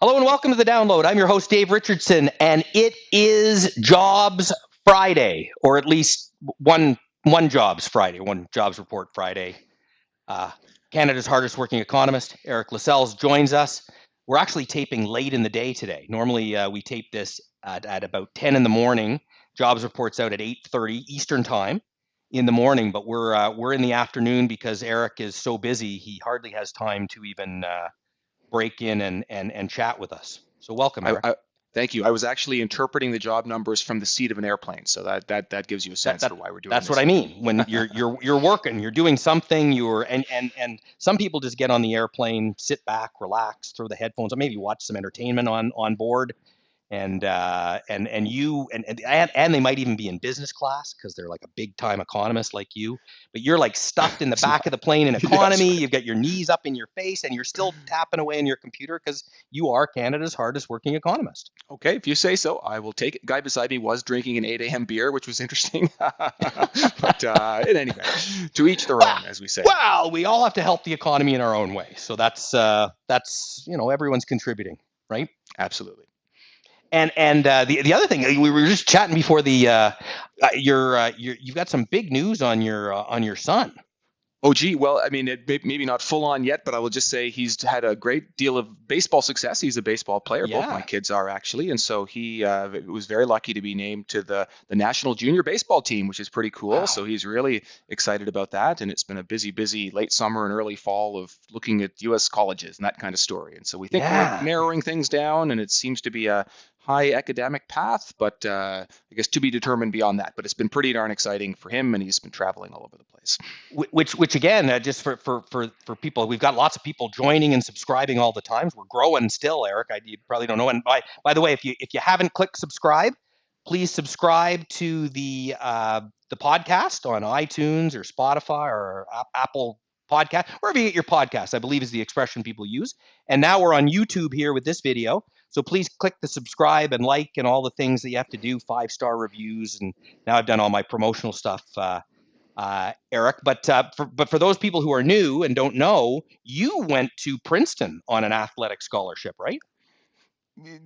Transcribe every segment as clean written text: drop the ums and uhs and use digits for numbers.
Hello and welcome to the download. I'm your host, Dave Richardson, and it is Jobs Friday, or at least one Jobs Friday, one Jobs Report Friday. Uh, Canada's hardest working economist, Eric Lascelles, joins us. We're actually taping late in the day today. Normally, we tape this at about 10 in the morning. Jobs Report's out at 8:30 Eastern Time in the morning, but we're in the afternoon because Eric is so busy he hardly has time to even break in and chat with us. So welcome, I, Eric. I thank you. I was actually interpreting the job numbers from the seat of an airplane, so that gives you a That sense that for why we're doing that's what this. I mean. When you're working, you're doing something. And some people just get on the airplane, sit back, relax, throw the headphones on, maybe watch some entertainment on board, and they might even be in business class because they're like a big time economist like you, but you're like stuffed in the back of the plane in Yes, economy. right. You've got your knees up in your face and you're still tapping away on your computer because you are Canada's hardest working economist. Okay, if you say so, I will take it. Guy beside me was drinking an 8 a.m. beer, which was interesting. But in any event, to each their well, own, as we say. well, we all have to help the economy in our own way, so that's everyone's contributing, right? Absolutely. And the other thing, we were just chatting before you've got some big news on your son. Oh, gee. Well, I mean, maybe not full on yet, but I will just say he's had a great deal of baseball success. He's a baseball player. Both my Yeah. kids are actually, and so he was very lucky to be named to the national junior baseball team, which is pretty cool. Wow. So he's really excited about that. And it's been a busy late summer and early fall of looking at U.S. colleges and that kind of story. And so we think we're Yeah. narrowing things down, and it seems to be a high academic path, but I guess to be determined beyond that. But it's been pretty darn exciting for him, and he's been traveling all over the place. Which again, just for people, we've got lots of people joining and subscribing all the times. We're growing still, Eric. You probably don't know. And by the way, if you haven't clicked subscribe, please subscribe to the podcast on iTunes or Spotify or Apple Podcast, wherever you get your podcasts, I believe is the expression people use. And now we're on YouTube here with this video. So please click the subscribe and like and all the things that you have to do, 5-star reviews. And now I've done all my promotional stuff, Eric. But for those people who are new and don't know, you went to Princeton on an athletic scholarship, right?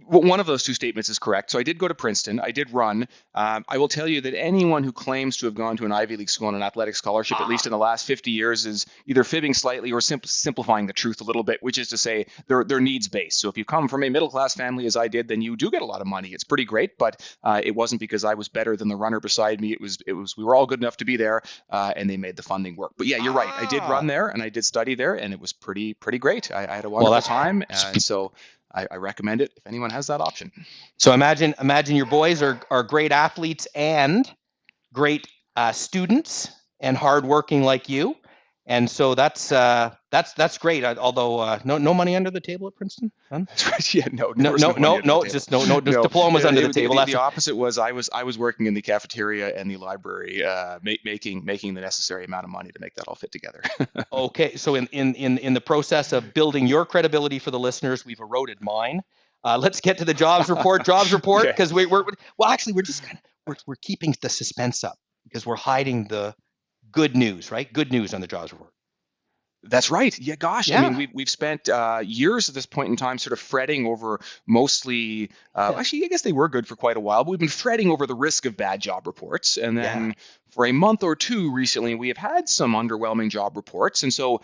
Well, one of those two statements is correct. So I did go to Princeton. I did run. I will tell you that anyone who claims to have gone to an Ivy League school on an athletic scholarship, at least in the last 50 years, is either fibbing slightly or simplifying the truth a little bit, which is to say they're needs based. So if you come from a middle class family, as I did, then you do get a lot of money. It's pretty great, but it wasn't because I was better than the runner beside me. It was we were all good enough to be there, and they made the funding work. But yeah, you're right. I did run Ah, there and I did study there, and it was pretty great. I had a well, wonderful that's time, and so I recommend it if anyone has that option. so. Imagine your boys are great athletes and great students and hardworking like you, and so that's great. Although no money under the table at Princeton, none? That's right. Yeah, no, there No, was no, no money no, under the no, table. just no, just No, diplomas under the table. the That's opposite was I was working in the cafeteria and the library, making the necessary amount of money to make that all fit together. Okay, so in the process of building your credibility for the listeners, we've eroded mine. Let's get to the jobs report. Jobs report, Okay. because we're well, actually, we're just kind of we're keeping the suspense up because we're hiding the good news, right? Good news on the jobs report. That's right. Yeah, gosh. I mean, Yeah, we've spent years at this point in time sort of fretting over mostly. yeah, Actually, I guess they were good for quite a while, but we've been fretting over the risk of bad job reports. And yeah. then for a month or two recently, we have had some underwhelming job reports. And so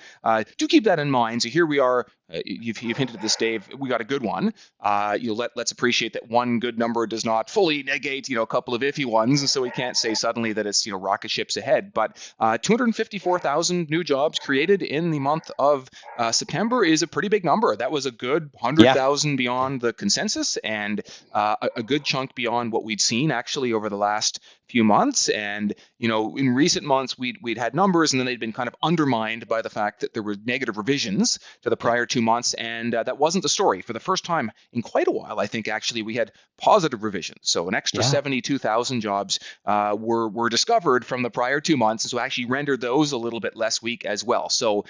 do keep that in mind. So here we are. You've hinted at this, Dave. We got a good one. Let's appreciate that one good number does not fully negate a couple of iffy ones, and so we can't say suddenly that it's rocket ships ahead. But 254,000 new jobs created in the month of September is a pretty big number. That was a good Yeah. 100,000 beyond the consensus, and a good chunk beyond what we'd seen actually over the last few months. And in recent months we'd had numbers, and then they'd been kind of undermined by the fact that there were negative revisions to the Yeah. prior 2 months, and that wasn't the story. For the first time in quite a while, I think actually we had positive revisions. So an extra Yeah. 72,000 jobs were discovered from the prior 2 months, and so actually rendered those a little bit less weak as well. So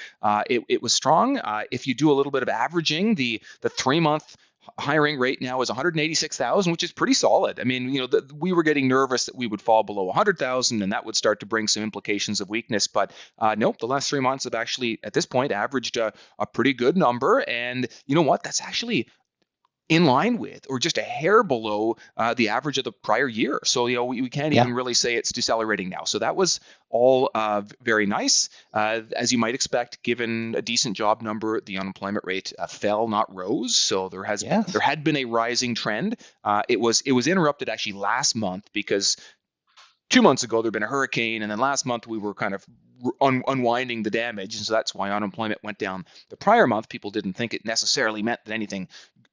it was strong. If you do a little bit of averaging, the 3 month hiring rate now is 186,000, which is pretty solid. I mean, we were getting nervous that we would fall below 100,000, and that would start to bring some implications of weakness. But nope, the last 3 months have actually, at this point, averaged a pretty good number. And you know what? That's actually in line with or just a hair below the average of the prior year. So, we can't Yeah. even really say it's decelerating now. So that was all very nice. As you might expect, given a decent job number, the unemployment rate fell, not rose. So Yes. there had been a rising trend. It was interrupted actually last month because 2 months ago there'd been a hurricane, and then last month we were kind of unwinding the damage, and so that's why unemployment went down. The prior month, people didn't think it necessarily meant that anything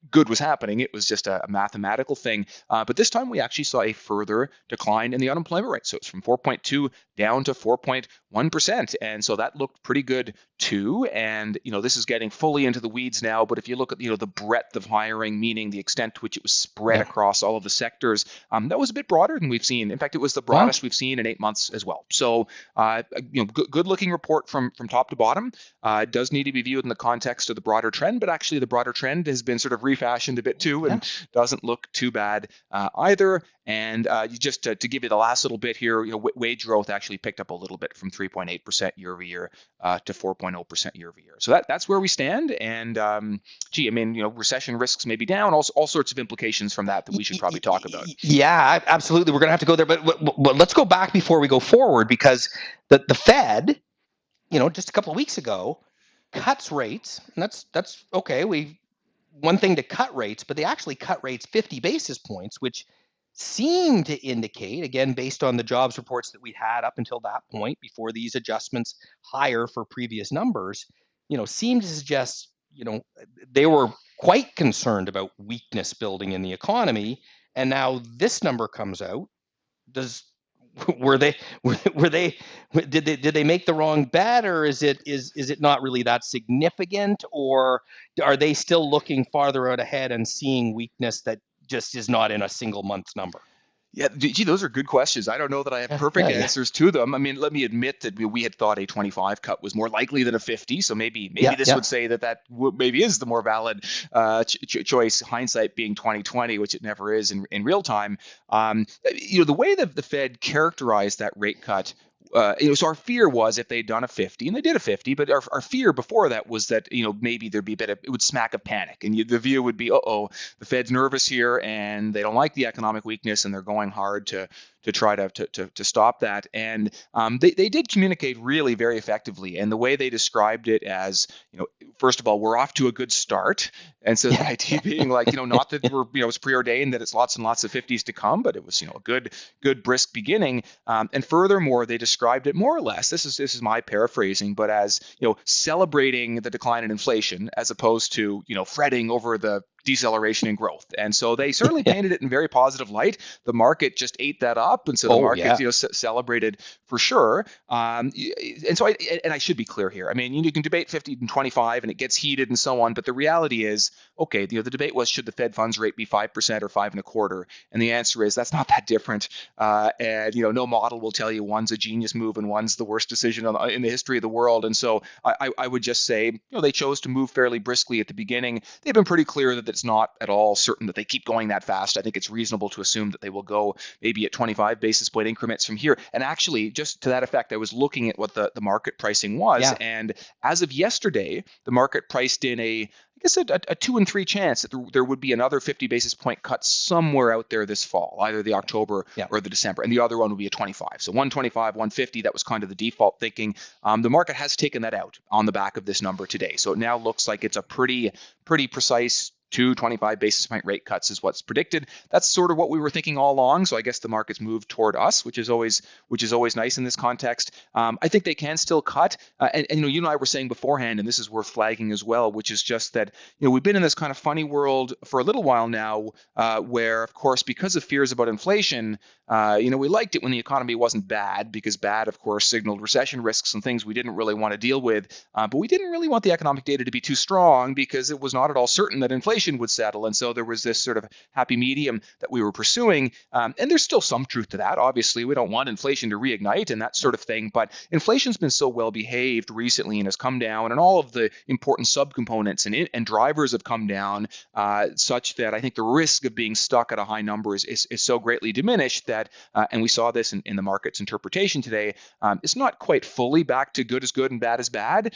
good was happening. It was just a mathematical thing. But this time we actually saw a further decline in the unemployment rate. So it's from 4.2 down to 4.1%. And so that looked pretty good too. And, this is getting fully into the weeds now. But if you look at, the breadth of hiring, meaning the extent to which it was spread Yeah. across all of the sectors, that was a bit broader than we've seen. In fact, it was the Wow. broadest we've seen in 8 months as well. So, good looking report from top to bottom. It does need to be viewed in the context of the broader trend, but actually the broader trend has been sort of refashioned a bit too, Yeah. and doesn't look too bad either. And just to give you the last little bit here, wage growth actually picked up a little bit from 3.8% year over year to 4.0% year over year. So that's where we stand. And recession risks may be down. All sorts of implications from that we should probably talk about. Yeah, absolutely. We're going to have to go there, but let's go back before we go forward, because the Fed, just a couple of weeks ago, cuts rates, and that's okay. One thing to cut rates, but they actually cut rates 50 basis points, which seemed to indicate, again, based on the jobs reports that we had up until that point, before these adjustments higher for previous numbers, seemed to suggest, they were quite concerned about weakness building in the economy. And now this number comes out. Does were they were they did they make the wrong bet, or is it not really that significant, or are they still looking farther out ahead and seeing weakness that just is not in a single month's number? Yeah, gee, those are good questions. I don't know that I have Yeah, perfect yeah, yeah, answers to them. I mean, let me admit that we had thought a 25 cut was more likely than a 50, so maybe yeah, this yeah. would say that maybe is the more valid choice. Hindsight being 2020, which it never is in real time. The way that the Fed characterized that rate cut. So our fear was if they'd done a 50, and they did a 50, but our fear before that was that maybe there'd be a bit of, it would smack of panic, and the view would be, the Fed's nervous here and they don't like the economic weakness and they're going hard to try to stop that. And they did communicate really very effectively. And the way they described it as, first of all, we're off to a good start. And so the Yeah, idea being like, not that we're, it's preordained that it's lots and lots of 50s to come, but it was, a good brisk beginning. And furthermore, they described it more or less, this is my paraphrasing, but as, celebrating the decline in inflation as opposed to, fretting over the deceleration in growth. And so they certainly yeah. painted it in very positive light. The market just ate that up, and so the Oh, market yeah. celebrated for sure. And so I should be clear here. I mean, you can debate 50 and 25 and it gets heated and so on, but the reality is, okay, the debate was, should the Fed funds rate be 5% or 5.25%? And the answer is that's not that different. And no model will tell you one's a genius move and one's the worst decision in the history of the world. And so I would just say, they chose to move fairly briskly at the beginning. They've been pretty clear that it's not at all certain that they keep going that fast. I think it's reasonable to assume that they will go maybe at 25 basis point increments from here. And actually, just to that effect, I was looking at what the market pricing was. Yeah. And as of yesterday, the market priced in a 2 and 3 chance that there would be another 50 basis point cut somewhere out there this fall, either the October Yeah. or the December. And the other one would be a 25. So 125, 150, that was kind of the default thinking. The market has taken that out on the back of this number today. So it now looks like it's a pretty precise 225 basis point rate cuts is what's predicted. That's sort of what we were thinking all along. So I guess the market's moved toward us, which is always nice in this context. I think they can still cut. And you and I were saying beforehand, and this is worth flagging as well, which is just that we've been in this kind of funny world for a little while now, where of course because of fears about inflation, we liked it when the economy wasn't bad, because bad of course signaled recession risks and things we didn't really want to deal with. But we didn't really want the economic data to be too strong because it was not at all certain that inflation would settle. And so there was this sort of happy medium that we were pursuing. And there's still some truth to that. Obviously, we don't want inflation to reignite and that sort of thing. But inflation's been so well behaved recently and has come down, and all of the important subcomponents and drivers have come down, such that I think the risk of being stuck at a high number is so greatly diminished that, and we saw this in the market's interpretation today, it's not quite fully back to good is good and bad is bad,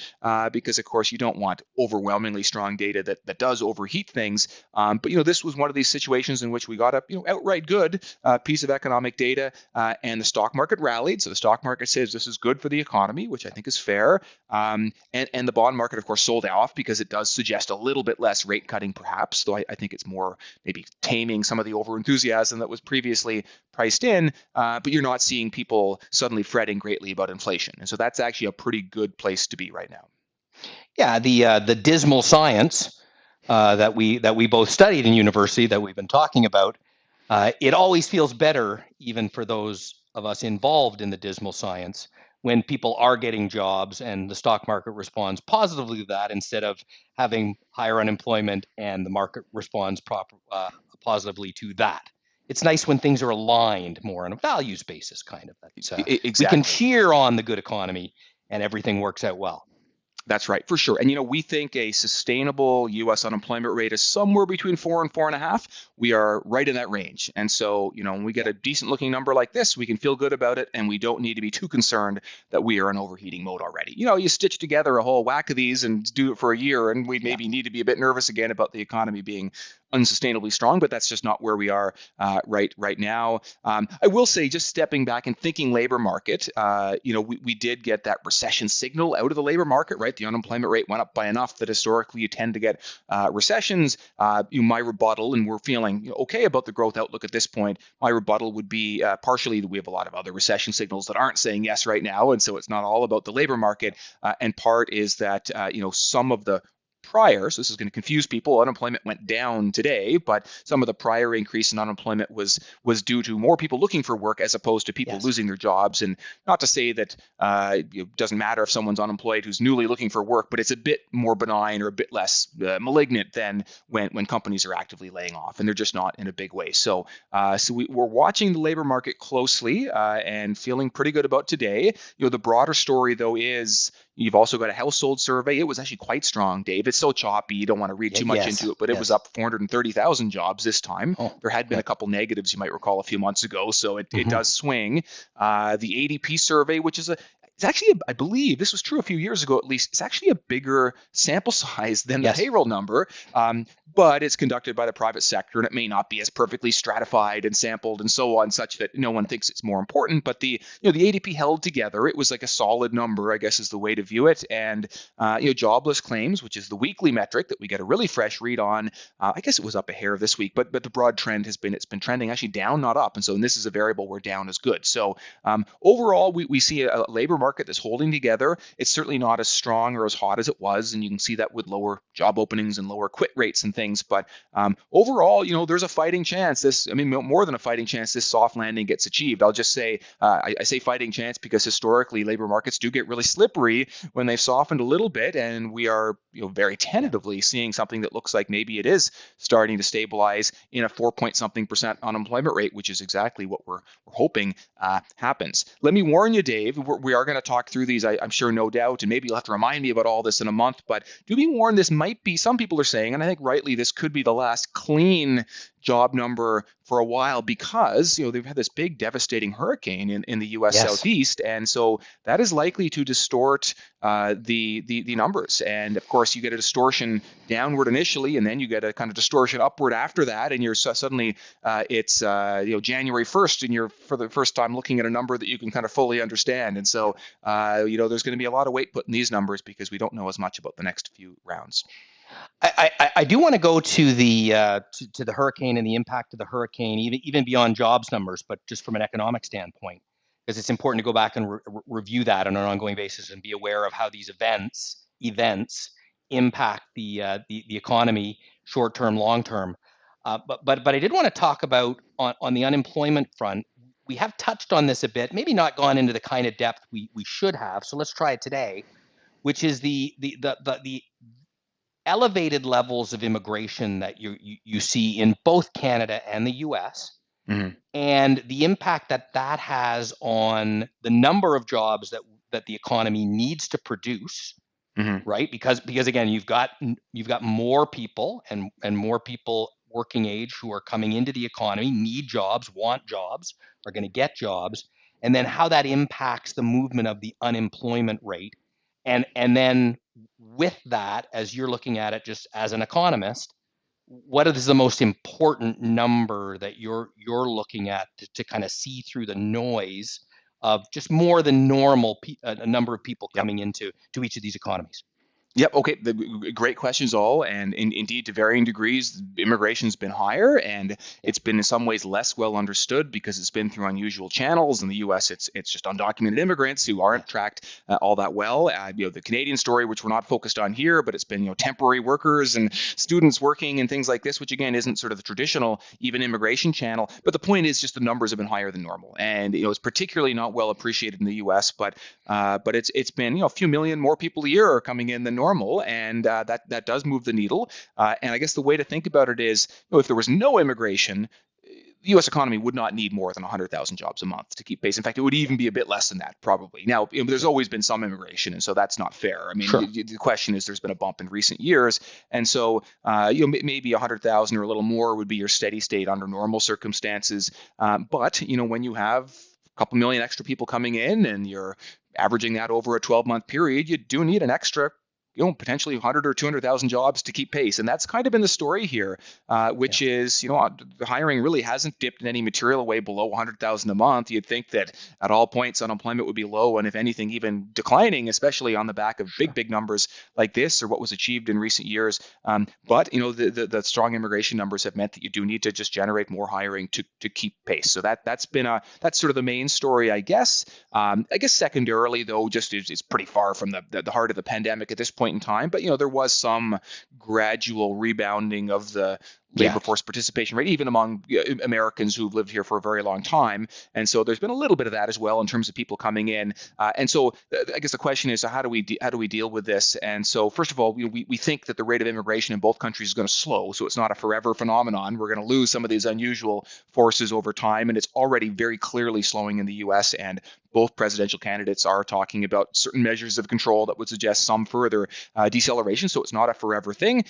because of course you don't want overwhelmingly strong data that does overheat things. But this was one of these situations in which we got a outright good piece of economic data, and the stock market rallied. So the stock market says this is good for the economy, which I think is fair. And the bond market, of course, sold off because it does suggest a little bit less rate cutting, perhaps. Though I think it's more maybe taming some of the over enthusiasm that was previously priced in. But you're not seeing people suddenly fretting greatly about inflation, and so that's actually a pretty good place to be right now. Yeah, the dismal science that we both studied in university that we've been talking about, it always feels better, even for those of us involved in the dismal science, when people are getting jobs and the stock market responds positively to that instead of having higher unemployment and the market responds positively to that. It's nice when things are aligned more on a values basis, kind of. That we can Exactly. cheer on the good economy and everything works out well. That's right, for sure. And we think a sustainable U.S. unemployment rate is somewhere between 4 and 4.5. We are right in that range, and so when we get Yeah. a decent-looking number like this, we can feel good about it, and we don't need to be too concerned that we are in overheating mode already. You stitch together a whole whack of these and do it for a year, and we Yeah. maybe need to be a bit nervous again about the economy being unsustainably strong, but that's just not where we are right now. I will say, just stepping back and thinking labor market, we did get that recession signal out of the labor market, right? The unemployment rate went up by enough that historically you tend to get recessions. My rebuttal, and we're feeling okay about the growth outlook at this point. My rebuttal would be partially that we have a lot of other recession signals that aren't saying yes right now, and so it's not all about the labor market. And part is that some of the prior, so this is going to confuse people. Unemployment went down today, but some of the prior increase in unemployment was due to more people looking for work as opposed to people Yes. losing their jobs. And not to say that it doesn't matter if someone's unemployed who's newly looking for work, but it's a bit more benign or a bit less malignant than when companies are actively laying off, and they're just not in a big way. So we're watching the labor market closely and feeling pretty good about today. The broader story though is you've also got a household survey. It was actually quite strong, Dave. It's so choppy. You don't want to read Yeah. too much Yes. into it, but it was Yes. up 430,000 jobs this time. Oh. There had been Okay. a couple negatives, you might recall, a few months ago, so it Mm-hmm. does swing. The ADP survey, which is it's actually, I believe this was true a few years ago at least, it's actually a bigger sample size than the Yes. payroll number, but it's conducted by the private sector, and it may not be as perfectly stratified and sampled and so on, such that no one thinks it's more important. But the ADP held together. It was like a solid number, I guess, is the way to view it. And jobless claims, which is the weekly metric that we get a really fresh read on, I guess it was up a hair this week, but the broad trend has been it's been trending actually down, not up. And so this is a variable where down is good. So overall, we see a labor market that's holding together. It's certainly not as strong or as hot as it was, and you can see that with lower job openings and lower quit rates and things. But overall, there's a fighting chance. More than a fighting chance, this soft landing gets achieved. I'll just say, I say fighting chance because historically labor markets do get really slippery when they've softened a little bit, and we are very Yeah. tentatively seeing something that looks like maybe it is starting to stabilize in a 4 point something% unemployment rate, which is exactly what we're hoping happens. Let me warn you, Dave, we are going to talk through these, I'm sure, no doubt, and maybe you'll have to remind me about all this in a month, but do be warned, this might be, some people are saying, and I think rightly, this could be the last clean job number for a while because they've had this big devastating hurricane in the U.S. Yes. Southeast, and so that is likely to distort the numbers. And of course, you get a distortion downward initially, and then you get a kind of distortion upward after that, and you're suddenly it's January 1st, and you're for the first time looking at a number that you can kind of fully understand. And so there's going to be a lot of weight put in these numbers because we don't know as much about the next few rounds. I do want to go to the hurricane and the impact of the hurricane, even beyond jobs numbers, but just from an economic standpoint, because it's important to go back and review that on an ongoing basis and be aware of how these events impact the economy, short term, long term. But I did want to talk about on the unemployment front. We have touched on this a bit, maybe not gone into the kind of depth we should have. So let's try it today, which is the elevated levels of immigration that you see in both Canada and the U.S. Mm-hmm. and the impact that has on the number of jobs that the economy needs to produce, Mm-hmm. right? Because again, you've got more people and more people working age who are coming into the economy, need jobs, want jobs, are going to get jobs, and then how that impacts the movement of the unemployment rate, and then with that, as you're looking at it just as an economist, what is the most important number that you're looking at to kind of see through the noise of just more than normal a number of people Yep. coming into each of these economies? Yep. Okay. Great questions, all, and indeed, to varying degrees, immigration's been higher, and Yeah, it's been in some ways less well understood because it's been through unusual channels. In the U.S., it's just undocumented immigrants who yeah, aren't tracked all that well. The Canadian story, which we're not focused on here, but it's been temporary workers and students working and things like this, which again isn't sort of the traditional even immigration channel. But the point is, just the numbers have been higher than normal, and it's particularly not well appreciated in the U.S. But it's been a few million more people a year are coming in than normal, and that does move the needle. And I guess the way to think about it is, if there was no immigration, the U.S. economy would not need more than 100,000 jobs a month to keep pace. In fact, it would yeah, even be a bit less than that, probably. Now, there's yeah. always been some immigration, and so that's not fair. I mean, Sure. the question is, there's been a bump in recent years, and so maybe 100,000 or a little more would be your steady state under normal circumstances. But when you have a couple million extra people coming in, and you're averaging that over a 12-month period, you do need an extra potentially 100 or 200,000 jobs to keep pace. And that's kind of been the story here, Yeah. which is, the hiring really hasn't dipped in any material way below 100,000 a month. You'd think that at all points unemployment would be low, and if anything, even declining, especially on the back of Sure. big numbers like this or what was achieved in recent years. But the strong immigration numbers have meant that you do need to just generate more hiring to keep pace. So that's sort of the main story, I guess. I guess secondarily, though, just it's pretty far from the heart of the pandemic at this point in time. But there was some gradual rebounding of the Yeah. labor force participation rate, even among Americans who've lived here for a very long time. And so there's been a little bit of that as well in terms of people coming in. And so I guess the question is, so how do we deal with this? And so first of all, we think that the rate of immigration in both countries is going to slow. So it's not a forever phenomenon. We're going to lose some of these unusual forces over time, and it's already very clearly slowing in the U.S. And both presidential candidates are talking about certain measures of control that would suggest some further deceleration. So it's not a forever thing.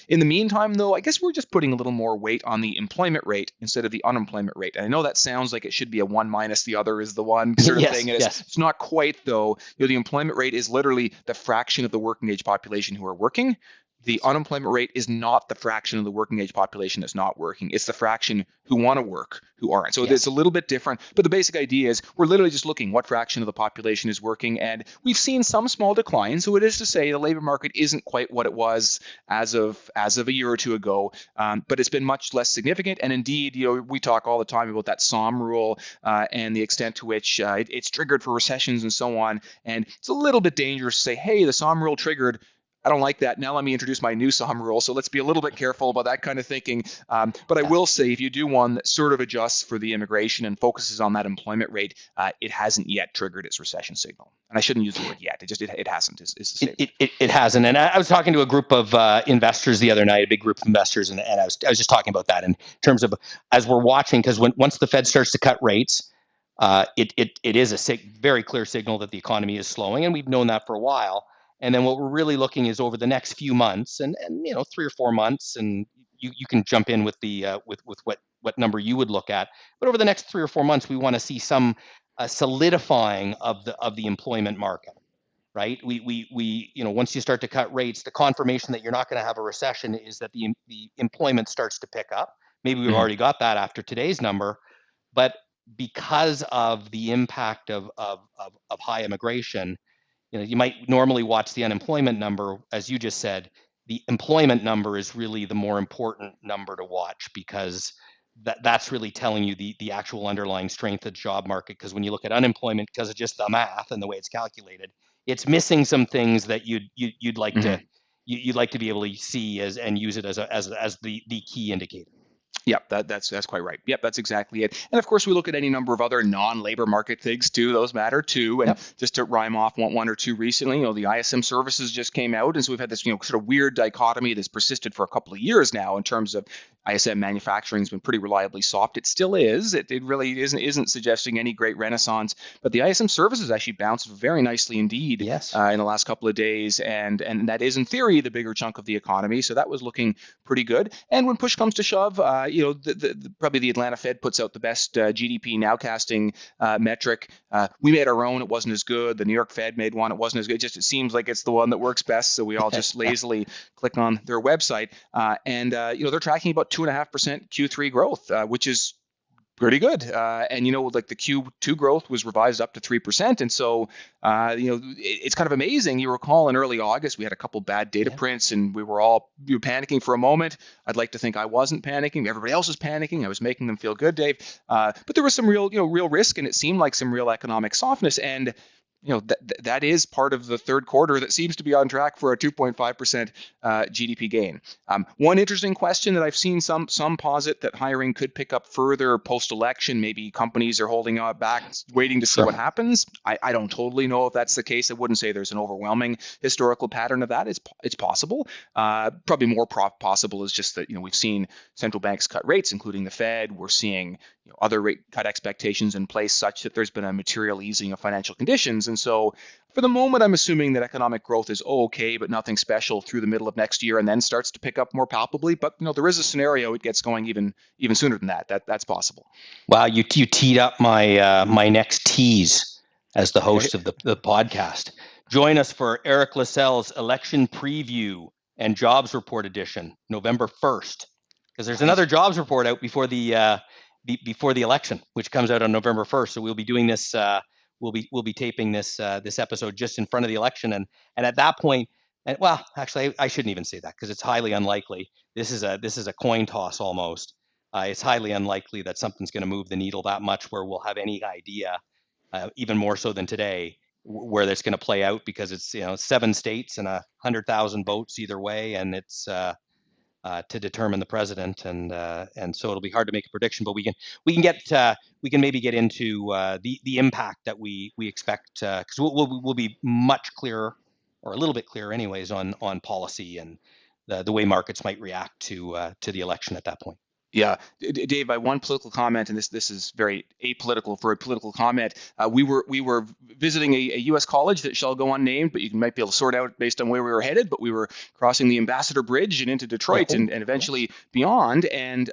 In the meantime, though, I guess we're just putting a little more weight on the employment rate instead of the unemployment rate. And I know that sounds like it should be a one minus the other is the one sort of Yes. thing. And Yes. it's not quite, though. The employment rate is literally the fraction of the working age population who are working. The Yes. unemployment rate is not the fraction of the working age population that's not working. It's the fraction who want to work who aren't. So it's Yes. a little bit different. But the basic idea is we're literally just looking what fraction of the population is working. And we've seen some small decline. So it is to say the labor market isn't quite what it was as of a year or two ago. But it's been much less significant. And indeed, we talk all the time about that SOM rule and the extent to which it's triggered for recessions and so on. And it's a little bit dangerous to say, hey, the SOM rule triggered. I don't like that. Now let me introduce my new SOM rule. So let's be a little bit careful about that kind of thinking. But I Yeah. will say, if you do one that sort of adjusts for the immigration and focuses on that employment rate, it hasn't yet triggered its recession signal. And I shouldn't use the word yet. It hasn't. Is the statement. It hasn't. And I was talking to a group of investors the other night, a big group of investors, and I was just talking about that in terms of as we're watching, because once the Fed starts to cut rates, it is a very clear signal that the economy is slowing, and we've known that for a while. And then what we're really looking is over the next few months, and 3 or 4 months, and you can jump in with the with what number you would look at. But over the next 3 or 4 months, we want to see some solidifying of the employment market, right? Once you start to cut rates, the confirmation that you're not going to have a recession is that the employment starts to pick up. Maybe we've Mm-hmm. already got that after today's number, but because of the impact of high immigration, you might normally watch the unemployment number, as you just said. The employment number is really the more important number to watch, because that's really telling you the actual underlying strength of the job market. Because when you look at unemployment, because of just the math and the way it's calculated, it's missing some things that you'd like Mm-hmm. to you'd like to be able to see and use it as the key indicator. Yep, that's quite right. Yep, that's exactly it. And of course, we look at any number of other non-labor market things too. Those matter too. And Yep. just to rhyme off one or two recently, the ISM services just came out, and so we've had this sort of weird dichotomy that's persisted for a couple of years now in terms of ISM manufacturing has been pretty reliably soft. It still is. It really isn't suggesting any great renaissance. But the ISM services actually bounced very nicely indeed Yes. in the last couple of days, and that is in theory the bigger chunk of the economy. So that was looking pretty good. And when push comes to shove, probably the Atlanta Fed puts out the best GDP nowcasting metric. We made our own; it wasn't as good. The New York Fed made one; it wasn't as good. It seems like it's the one that works best, so we all just lazily click on their website. And they're tracking about 2.5% Q3 growth, which is pretty good. And like the Q2 growth was revised up to 3%. And so, it's kind of amazing. You recall in early August, we had a couple bad data prints and we were all panicking for a moment. I'd like to think I wasn't panicking. Everybody else was panicking. I was making them feel good, Dave. But there was some real risk, and it seemed like some real economic softness. And that is part of the third quarter that seems to be on track for a 2.5% GDP gain. One interesting question that I've seen some posit that hiring could pick up further post-election. Maybe companies are holding back, waiting to see what happens. I don't totally know if that's the case. I wouldn't say there's an overwhelming historical pattern of that. It's possible. Probably more possible is just that we've seen central banks cut rates, including the Fed. We're seeing other rate cut expectations in place such that there's been a material easing of financial conditions. And so for the moment, I'm assuming that economic growth is okay, but nothing special through the middle of next year, and then starts to pick up more palpably. But there is a scenario it gets going even sooner than that. That's possible. Wow, you teed up my next tease as the host of the podcast. Join us for Eric Lascelles' election preview and jobs report edition, November 1st, because there's another jobs report out before the election, which comes out on November 1st. So we'll be doing this. We'll be taping this episode just in front of the election, and at that point, and well, actually, I shouldn't even say that because it's highly unlikely. This is a coin toss almost. It's highly unlikely that something's going to move the needle that much where we'll have any idea, even more so than today, where that's going to play out, because it's 7 states and 100,000 votes either way, and it's to determine the president, and so it'll be hard to make a prediction. But we can maybe get into the impact that we expect, because we'll be much clearer, or a little bit clearer anyways, on policy and the way markets might react to the election at that point. Yeah, Dave, by one political comment, and this is very apolitical for a political comment. We were visiting a U.S. college that shall go unnamed, but you might be able to sort out based on where we were headed. But we were crossing the Ambassador Bridge and into Detroit, and eventually beyond. And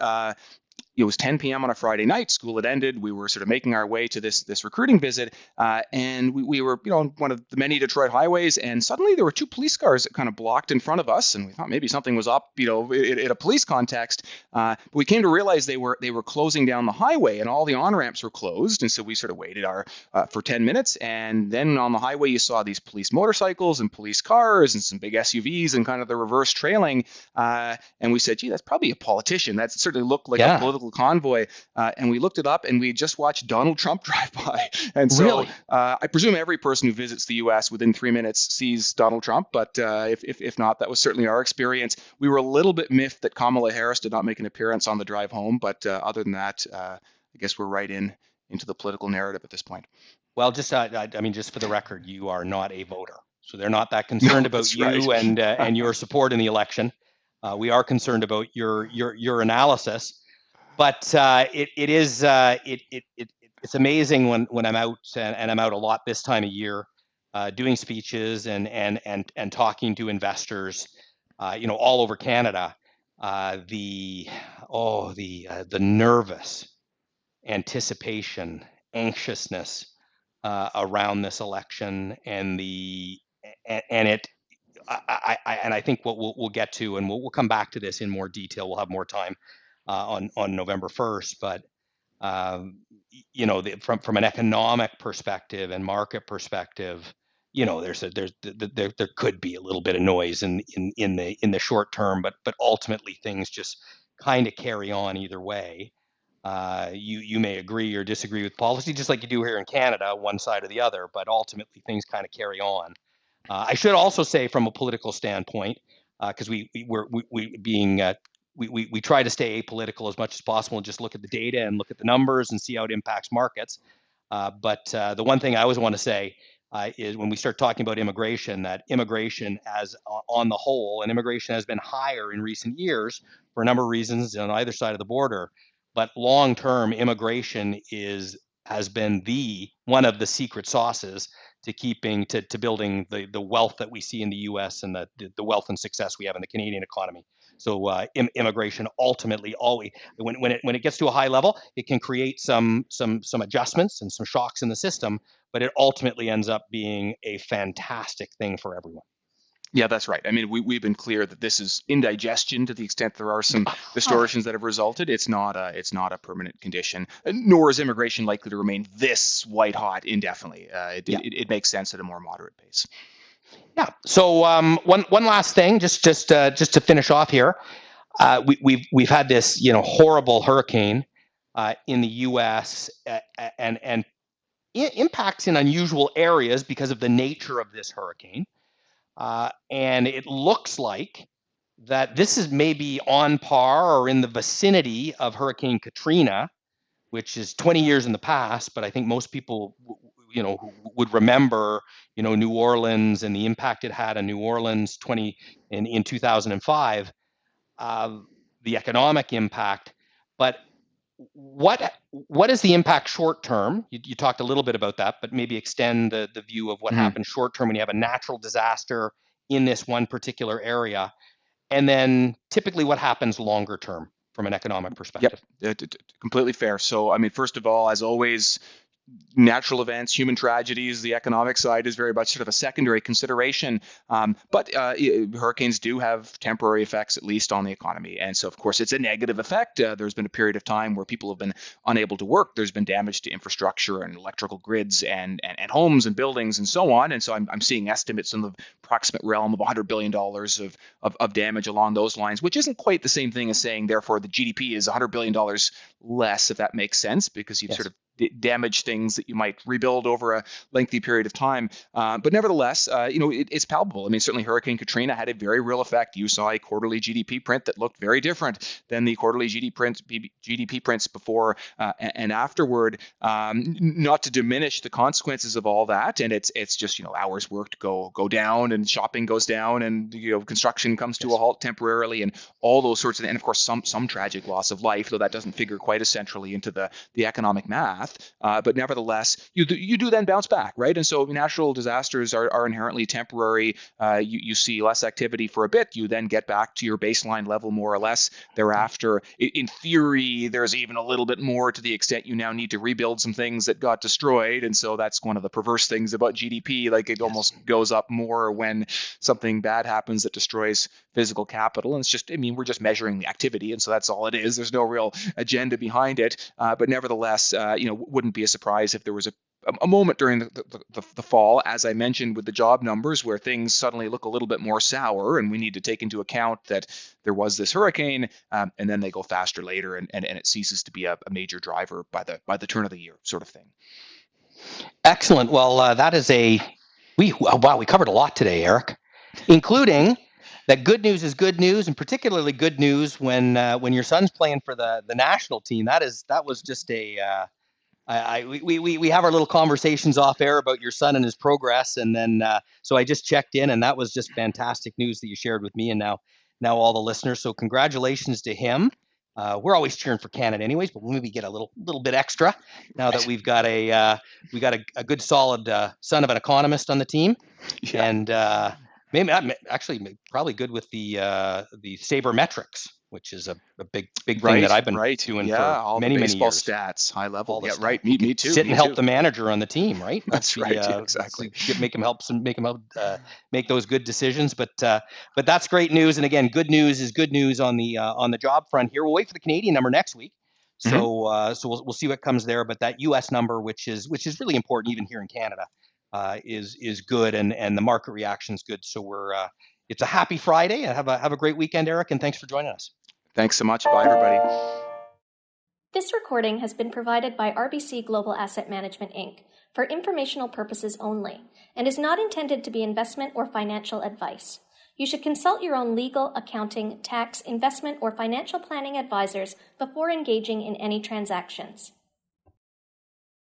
it was 10 p.m. on a Friday night. School had ended. We were sort of making our way to this recruiting visit, and we were on one of the many Detroit highways, and suddenly there were 2 police cars that kind of blocked in front of us, and we thought maybe something was up, in a police context. But we came to realize they were closing down the highway, and all the on ramps were closed, and so we sort of waited for 10 minutes, and then on the highway you saw these police motorcycles and police cars and some big SUVs and kind of the reverse trailing, and we said, gee, that's probably a politician. That certainly looked like a political convoy, and we looked it up, and we just watched Donald Trump drive by. And so really? I presume every person who visits the U.S. within 3 minutes sees Donald Trump, but if not, that was certainly our experience. We were a little bit miffed that Kamala Harris did not make an appearance on the drive home, but other than that, I guess we're right into the political narrative at this point. Well, just just for the record, you are not a voter, so they're not that concerned about you, right, and your support in the election. We are concerned about your analysis. But it's amazing when I'm out, and I'm out a lot this time of year, doing speeches and talking to investors, all over Canada. The nervous anticipation, anxiousness around this election, and I think what we'll get to, and we'll come back to this in more detail. We'll have more time on November 1st, but from an economic perspective and market perspective, there could be a little bit of noise in the short term, but ultimately things just kind of carry on either way. You may agree or disagree with policy, just like you do here in Canada, one side or the other, but ultimately things kind of carry on. I should also say, from a political standpoint, because we try to stay apolitical as much as possible and just look at the data and look at the numbers and see how it impacts markets. But the one thing I always want to say is, when we start talking about immigration, that immigration on the whole, and immigration has been higher in recent years for a number of reasons on either side of the border. But long-term immigration has been one of the secret sauces to building the wealth that we see in the U.S. and the wealth and success we have in the Canadian economy. So immigration ultimately always, when it gets to a high level, it can create some adjustments and some shocks in the system, but it ultimately ends up being a fantastic thing for everyone. Yeah, that's right. I mean, we've been clear that this is indigestion to the extent there are some distortions that have resulted. It's not a permanent condition, nor is immigration likely to remain this white hot indefinitely. It makes sense at a more moderate pace. Yeah. So one last thing, just to finish off here, we've had this horrible hurricane in the U.S. And impacts in unusual areas because of the nature of this hurricane. And it looks like that this is maybe on par or in the vicinity of Hurricane Katrina, which is 20 years in the past. But I think most people, would remember, New Orleans and the impact it had on New Orleans in 2005, the economic impact. But what is the impact short term? You talked a little bit about that, but maybe extend the view of what happens short term when you have a natural disaster in this one particular area, and then typically what happens longer term from an economic perspective. Yep, completely fair. So, I mean, first of all, as always, natural events, human tragedies, the economic side is very much sort of a secondary consideration. But hurricanes do have temporary effects, at least on the economy. And so, of course, it's a negative effect. There's been a period of time where people have been unable to work. There's been damage to infrastructure and electrical grids and homes and buildings and so on. And so I'm seeing estimates in the approximate realm of $100 billion of damage along those lines, which isn't quite the same thing as saying, therefore, the GDP is $100 billion less, if that makes sense, because you've sort of damage things that you might rebuild over a lengthy period of time. But nevertheless, it's palpable. I mean, certainly Hurricane Katrina had a very real effect. You saw a quarterly GDP print that looked very different than the quarterly GDP prints before and afterward. Not to diminish the consequences of all that, and it's just hours worked go down, and shopping goes down, and construction comes to a halt temporarily, and all those sorts of, and of course some tragic loss of life, though that doesn't figure quite as centrally into the economic math. But nevertheless, you do then bounce back, right? And so natural disasters are inherently temporary. You see less activity for a bit. You then get back to your baseline level more or less thereafter. In theory, there's even a little bit more to the extent you now need to rebuild some things that got destroyed. And so that's one of the perverse things about GDP. Like it almost goes up more when something bad happens that destroys physical capital. And it's just, we're just measuring the activity. And so that's all it is. There's no real agenda behind it. But nevertheless, wouldn't be a surprise if there was a moment during the fall, as I mentioned, with the job numbers where things suddenly look a little bit more sour, and we need to take into account that there was this hurricane, and then they go faster later, and it ceases to be a major driver by the turn of the year, sort of thing. Excellent. Well, that is we covered a lot today, Eric, including that good news is good news, and particularly good news when your son's playing for the national team. That was just we have our little conversations off air about your son and his progress, and then so I just checked in, and that was just fantastic news that you shared with me, and now all the listeners. So congratulations to him. We're always cheering for Canada, anyways, but we'll maybe get a little bit extra now that we've got a good solid son of an economist on the team, and maybe actually probably good with the sabermetrics, which is a big thing that I've been doing for all many baseball years. Stats, high level. Yeah, right. Me too. Sit and help the manager on the team, right? That's right. Exactly. Make him help make those good decisions. But that's great news. And again, good news is good news on the job front here. We'll wait for the Canadian number next week. So so we'll see what comes there. But that U.S. number, which is really important even here in Canada, is good, and the market reaction is good. So it's a happy Friday, and have a great weekend, Eric, and thanks for joining us. Thanks so much. Bye, everybody. This recording has been provided by RBC Global Asset Management, Inc. for informational purposes only, and is not intended to be investment or financial advice. You should consult your own legal, accounting, tax, investment, or financial planning advisors before engaging in any transactions.